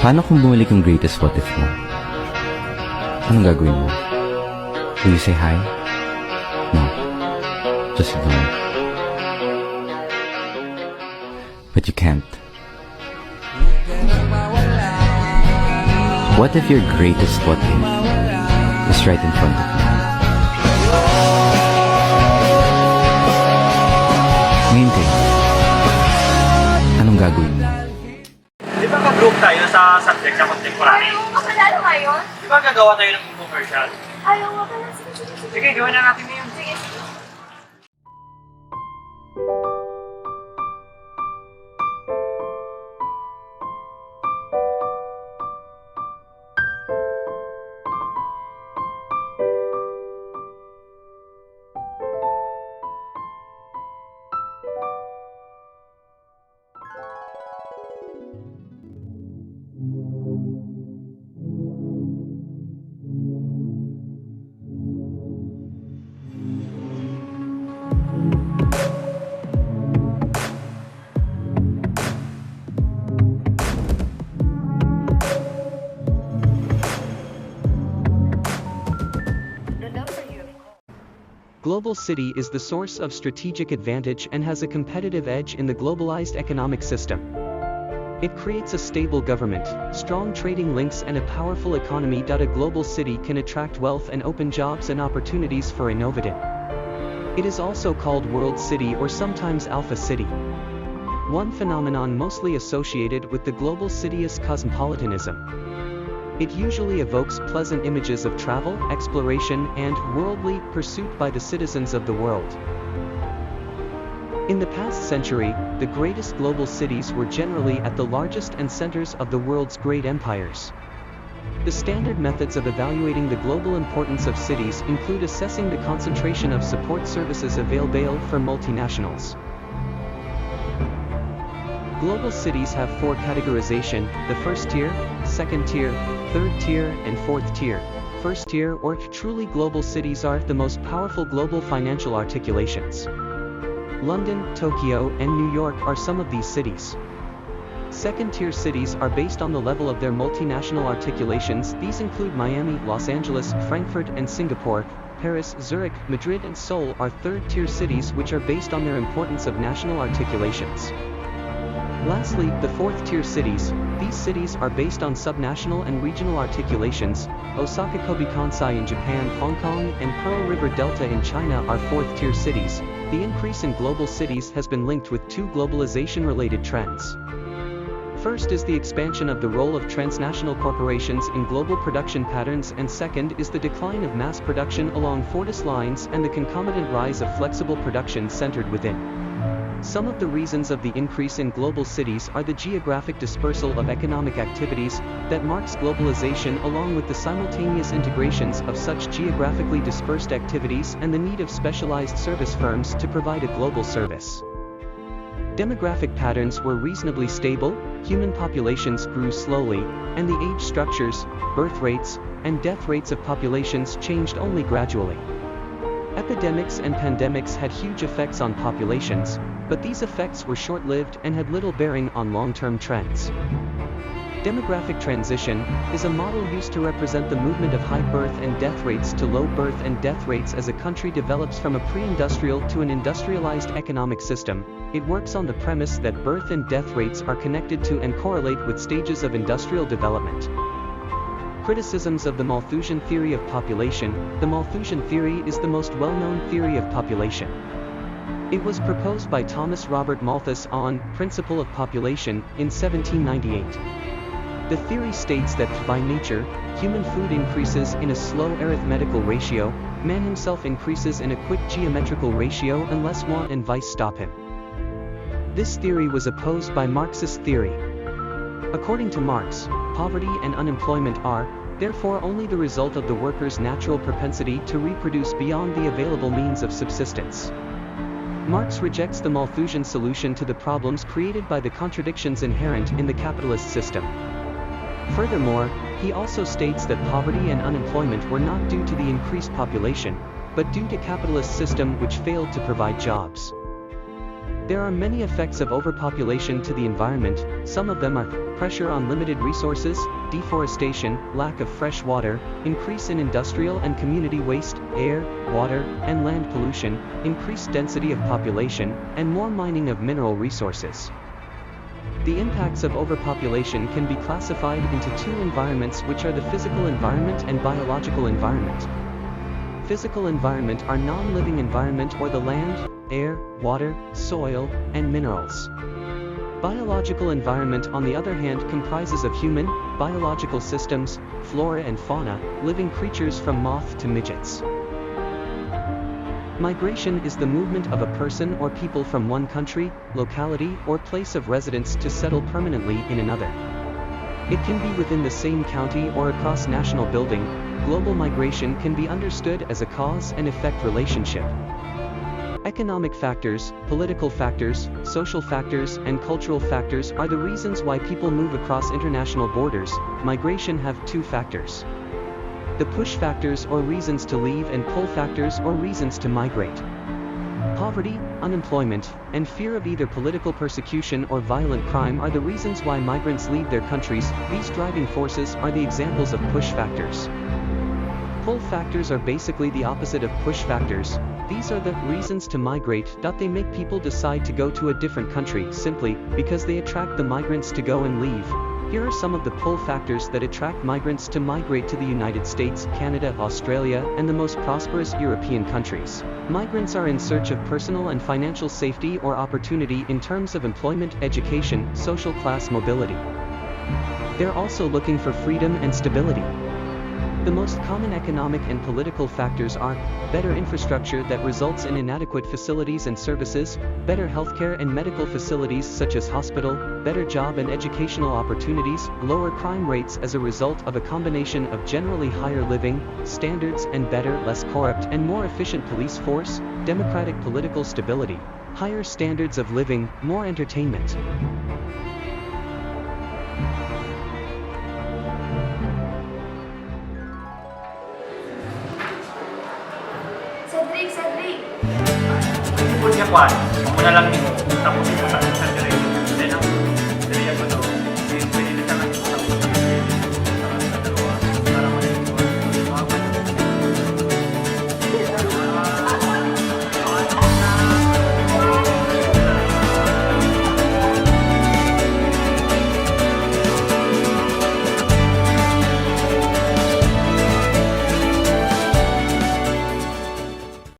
Paano kung bumalik yung greatest what if mo? Anong gagawin mo? Will you say hi? No. Just ignore it. But you can't. What if your greatest what if is right in front of you? Ngayon kayo, anong gagawin mo? Di ba ka-group tayo sa subject sa contemporary? Ayaw, makalala ngayon? Di ba gagawa tayo ng infomercial? Ayaw, makala. Sige. Sige, gawin na natin yun. Sige. Global City is the source of strategic advantage and has a competitive edge in the globalized economic system. It creates a stable government, strong trading links and a powerful economy. A global city can attract wealth and open jobs and opportunities for innovative. It is also called World City or sometimes Alpha City. One phenomenon mostly associated with the global city is cosmopolitanism. It usually evokes pleasant images of travel, exploration, and worldly pursuit by the citizens of the world. In the past century, the greatest global cities were generally at the largest and centers of the world's great empires. The standard methods of evaluating the global importance of cities include assessing the concentration of support services available for multinationals. Global cities have four categorization: the first tier, second tier, third tier, and fourth tier. First tier or truly global cities are the most powerful global financial articulations. London, Tokyo, and New York are some of these cities. Second-tier cities are based on the level of their multinational articulations. These include Miami, Los Angeles, Frankfurt, and Singapore. Paris, Zurich, Madrid, and Seoul are third-tier cities which are based on their importance of national articulations. Lastly, the fourth-tier cities. These cities are based on subnational and regional articulations. Osaka, Kobe, Kansai in Japan, Hong Kong, and Pearl River Delta in China are fourth-tier cities. The increase in global cities has been linked with two globalization-related trends. First is the expansion of the role of transnational corporations in global production patterns, and second is the decline of mass production along Fortis lines and the concomitant rise of flexible production centered within. Some of the reasons of the increase in global cities are the geographic dispersal of economic activities that marks globalization, along with the simultaneous integrations of such geographically dispersed activities and the need of specialized service firms to provide a global service. Demographic patterns were reasonably stable, human populations grew slowly, and the age structures, birth rates, and death rates of populations changed only gradually. Epidemics and pandemics had huge effects on populations, but these effects were short-lived and had little bearing on long-term trends. Demographic transition is a model used to represent the movement of high birth and death rates to low birth and death rates as a country develops from a pre-industrial to an industrialized economic system. It works on the premise that birth and death rates are connected to and correlate with stages of industrial development. Criticisms of the Malthusian theory of population. The Malthusian theory is the most well-known theory of population. It was proposed by Thomas Robert Malthus on Principle of Population in 1798. The theory states that, by nature, human food increases in a slow arithmetical ratio, man himself increases in a quick geometrical ratio unless want and vice stop him. This theory was opposed by Marxist theory. According to Marx, poverty and unemployment are, therefore, only the result of the worker's natural propensity to reproduce beyond the available means of subsistence. Marx rejects the Malthusian solution to the problems created by the contradictions inherent in the capitalist system. Furthermore, he also states that poverty and unemployment were not due to the increased population, but due to capitalist system which failed to provide jobs. There are many effects of overpopulation to the environment. Some of them are pressure on limited resources, deforestation, lack of fresh water, increase in industrial and community waste, air, water, and land pollution, increased density of population, and more mining of mineral resources. The impacts of overpopulation can be classified into two environments, which are the physical environment and biological environment. Physical environment are non-living environment or the land, air, water, soil, and minerals. Biological environment, on the other hand, comprises of human, biological systems, flora and fauna, living creatures from moth to midgets. Migration is the movement of a person or people from one country, locality, or place of residence to settle permanently in another. It can be within the same county or across national building. Global migration can be understood as a cause and effect relationship. Economic factors, political factors, social factors, and cultural factors are the reasons why people move across international borders. Migration have two factors: the push factors or reasons to leave, and pull factors or reasons to migrate. Poverty, unemployment, and fear of either political persecution or violent crime are the reasons why migrants leave their countries. These driving forces are the examples of push factors. Pull factors are basically the opposite of push factors. These are the reasons to migrate. They make people decide to go to a different country simply because they attract the migrants to go and leave. Here are some of the pull factors that attract migrants to migrate to the United States, Canada, Australia, and the most prosperous European countries. Migrants are in search of personal and financial safety or opportunity in terms of employment, education, social class mobility. They're also looking for freedom and stability. The most common economic and political factors are better infrastructure that results in inadequate facilities and services, better healthcare and medical facilities such as hospital, better job and educational opportunities, lower crime rates as a result of a combination of generally higher living standards and better, less corrupt, and more efficient police force, democratic political stability, higher standards of living, more entertainment. Cedric! Hindi po niya kwan. Ako na lang din. Tapos po sa diretso.